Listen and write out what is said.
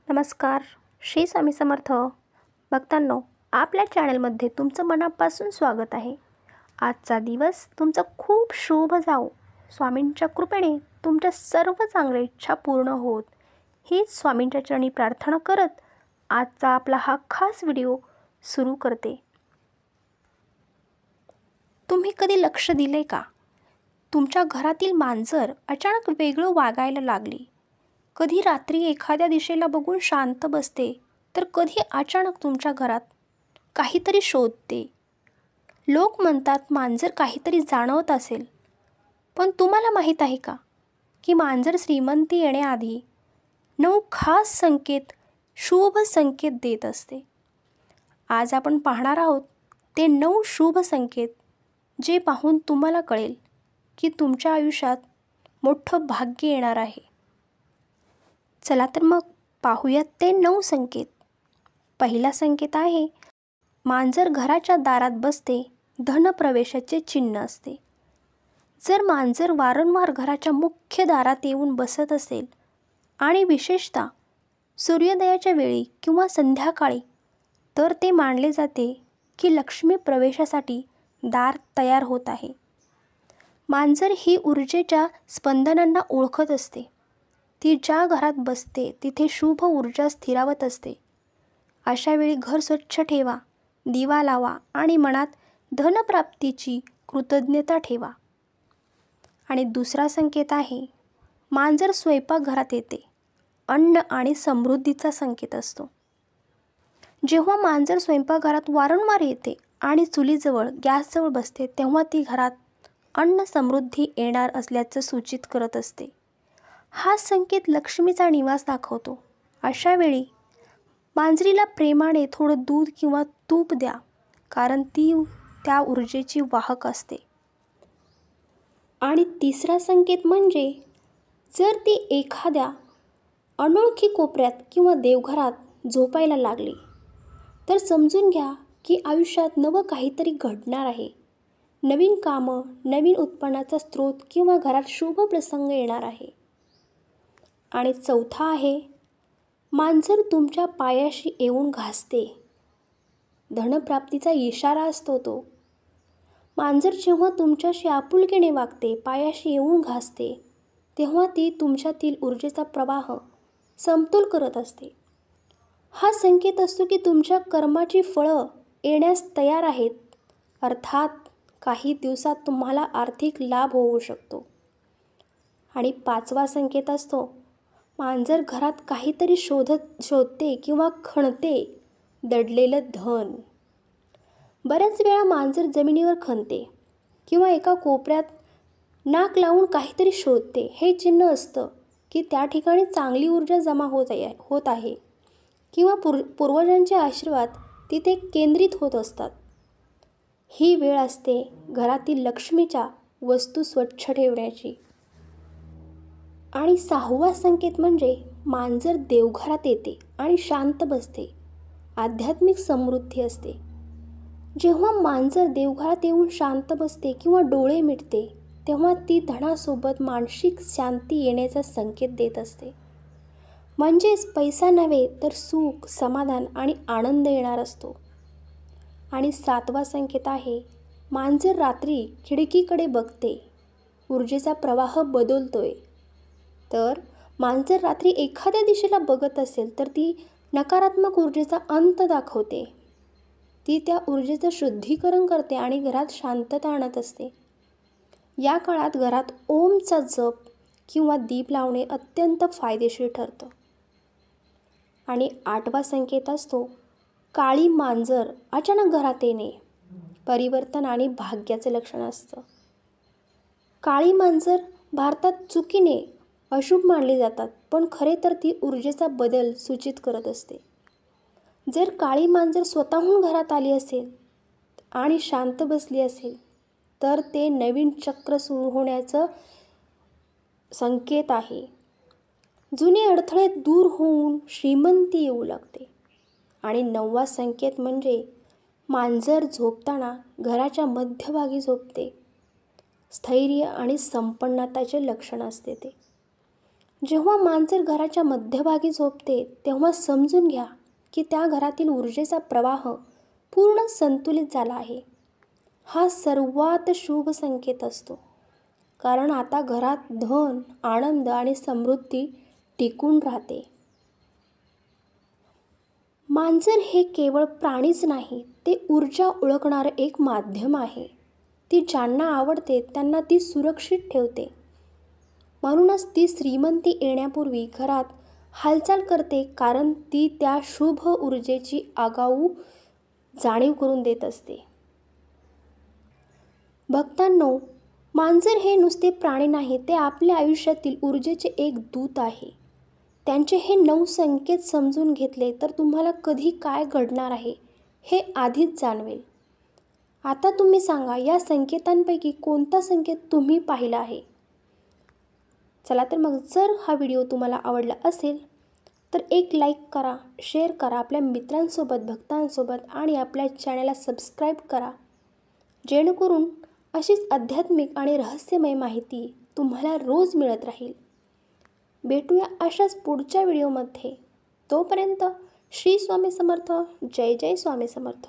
नमस्कार. श्री स्वामी समर्थ भक्तांनो, आपल्या चॅनलमध्ये तुमचं मनापासून स्वागत आहे. आजचा दिवस तुमचा खूप शुभ जाओ. स्वामींच्या कृपेने तुमच्या सर्व चांगल्या इच्छा पूर्ण होत हीच स्वामींच्या चरणी प्रार्थना करत आजचा आपला हा खास व्हिडिओ सुरू करते. तुम्ही कधी लक्ष दिले का? तुमच्या घरातील मांजर अचानक वेगळं वागायला लागली. कधी रात्री एखाद्या दिशेला बघून शांत बसते, तर कधी अचानक तुमच्या घरात काहीतरी शोधते. लोक म्हणतात मांजर काहीतरी जाणवत असेल, पण तुम्हाला माहीत आहे का की मांजर श्रीमंती येण्याआधी 9 खास संकेत, शुभ संकेत देत असते. आज आपण पाहणार आहोत ते 9 शुभ संकेत, जे पाहून तुम्हाला कळेल की तुमच्या आयुष्यात मोठं भाग्य येणार आहे. चला तर मग पाहूयात ते 9 संकेत. पहिला संकेत आहे, मांजर घराच्या दारात बसते, धनप्रवेशाचे चिन्ह असते. जर मांजर वारंवार घराच्या मुख्य दारात येऊन बसत असेल आणि विशेषतः सूर्योदयाच्या वेळी किंवा संध्याकाळी, तर ते मानले जाते की लक्ष्मी प्रवेशासाठी दार तयार होत आहे. मांजर ही ऊर्जेच्या स्पंदनांना ओळखत असते. ती ज्या घरात बसते तिथे शुभ ऊर्जा स्थिरावत असते. अशा वेळी घर स्वच्छ ठेवा, दिवा लावा आणि मनात धनप्राप्तीची कृतज्ञता ठेवा. आणि दुसरा संकेत आहे, मांजर स्वयंपाकघरात येते. अन्न आणि समृद्धीचा संकेत असतो. जेव्हा मांजर स्वयंपाकघरात वारंवार येते आणि चुलीजवळ, गॅसजवळ बसते, तेव्हा ती घरात अन्न समृद्धी येणार असल्याचं सूचित करत असते. हा संकेत लक्ष्मीचा निवास दाखवतो. अशा वेळी मांजरीला प्रेमाने थोडं दूध किंवा तूप द्या, कारण ती त्या ऊर्जेची वाहक असते. आणि तिसरा संकेत म्हणजे, जर ती एखाद्या अनोळखी कोपऱ्यात किंवा देवघरात झोपायला लागली, तर समजून घ्या की आयुष्यात नवं काहीतरी घडणार आहे. नवीन कामं, नवीन उत्पन्नाचा स्रोत किंवा घरात शुभ प्रसंग येणार आहे. आणि चौथा आहे, मांजर तुमच्या पायाशी येऊन घासते. धनप्राप्तीचा इशारा असतो तो. मांजर जेव्हा तुमच्याशी आपुलकीने वागते, पायाशी येऊन घासते, तेव्हा ती तुमच्यातील ऊर्जेचा प्रवाह समतोल करत असते. हा संकेत असतो की तुमच्या कर्माची फळं येण्यास तयार आहेत. अर्थात काही दिवसात तुम्हाला आर्थिक लाभ होऊ शकतो. आणि 5वा संकेत असतो, मांजर घरात काहीतरी शोधते किंवा खणते, दडलेलं धन. बऱ्याच वेळा मांजर जमिनीवर खणते किंवा एका कोपऱ्यात नाक लावून काहीतरी शोधते. हे चिन्ह असतं की त्या ठिकाणी चांगली ऊर्जा जमा होत आहे किंवा पूर्वजांचे आशीर्वाद तिथे केंद्रित होत असतात. ही वेळ असते घरातील लक्ष्मीच्या वस्तू स्वच्छ ठेवण्याची. आणि 6वा संकेत म्हणजे, मांजर देवघरात येते आणि शांत बसते. आध्यात्मिक समृद्धी असते. जेव्हा मांजर देवघरात येऊन शांत बसते किंवा डोळे मिटते, तेव्हा ती धनासोबत मानसिक शांती येण्याचा संकेत देत असते. म्हणजेच पैसा नव्हे तर सुख, समाधान आणि आनंद येणार असतो. आणि 7वा संकेत आहे, मांजर रात्री खिडकीकडे बघते. ऊर्जेचा प्रवाह बदलतोय. तर मांजर रात्री एखाद्या दिशेला बघत असेल, तर ती नकारात्मक ऊर्जेचा अंत दाखवते. ती त्या ऊर्जेचं शुद्धीकरण करते आणि घरात शांतता आणत असते. या काळात घरात ओमचा जप किंवा दीप लावणे अत्यंत फायदेशीर ठरतं. आणि 8वा संकेत असतो, काळी मांजर अचानक घरात येणे. परिवर्तन आणि भाग्याचे लक्षण असतं. काळी मांजर भारतात चुकीने अशुभ मानली जातात, पण खरे तर ती ऊर्जेचा बदल सूचित करत असते. जर काळी मांजर स्वतःहून घरात आली असेल आणि शांत बसली असेल, तर ते नवीन चक्र सुरू होण्याचं संकेत आहे. जुने अडथळे दूर होऊन श्रीमंती येऊ लागते. आणि 9वा संकेत म्हणजे, मांजर झोपताना घराच्या मध्यभागी झोपते. स्थैर्य आणि संपन्नताचे लक्षण असते ते. जेव्हा मांजर घराच्या मध्यभागी झोपते तेव्हा समजून घ्या की त्या घरातील ऊर्जेचा प्रवाह पूर्ण संतुलित झाला आहे. हा सर्वात शुभ संकेत असतो, कारण आता घरात धन, आनंद आणि समृद्धी टिकून राहते. मांजर हे केवळ प्राणीच नाही, ते ऊर्जा ओळखणारं एक माध्यम आहे. ती ज्यांना आवडते त्यांना ती सुरक्षित ठेवते. म्हणूनच ती श्रीमंती येण्यापूर्वी घरात हालचाल करते, कारण ती त्या शुभ ऊर्जेची आगाऊ जाणीव करून देत असते. भक्तांनो, मांजर हे नुसते प्राणी नाही, ते आपल्या आयुष्यातील ऊर्जेचे एक दूत आहे. त्यांचे हे 9 संकेत समजून घेतले तर तुम्हाला कधी काय घडणार आहे हे आधीच जाणवेल. आता तुम्ही सांगा, या संकेतांपैकी कोणता संकेत तुम्ही पाहिला आहे? चला तर मग, जर हा व्हिडिओ तुम्हाला आवडला असेल तर एक लाईक करा, शेअर करा आपल्या मित्रांसोबत, भक्तांसोबत आणि आपल्या चॅनलला सबस्क्राईब करा, जेणेकरून अशीच आध्यात्मिक आणि रहस्यमय माहिती तुम्हाला रोज मिळत राहील. भेटूया अशाच पुढच्या व्हिडिओमध्ये. तोपर्यंत श्री स्वामी समर्थ. जय जय स्वामी समर्थ.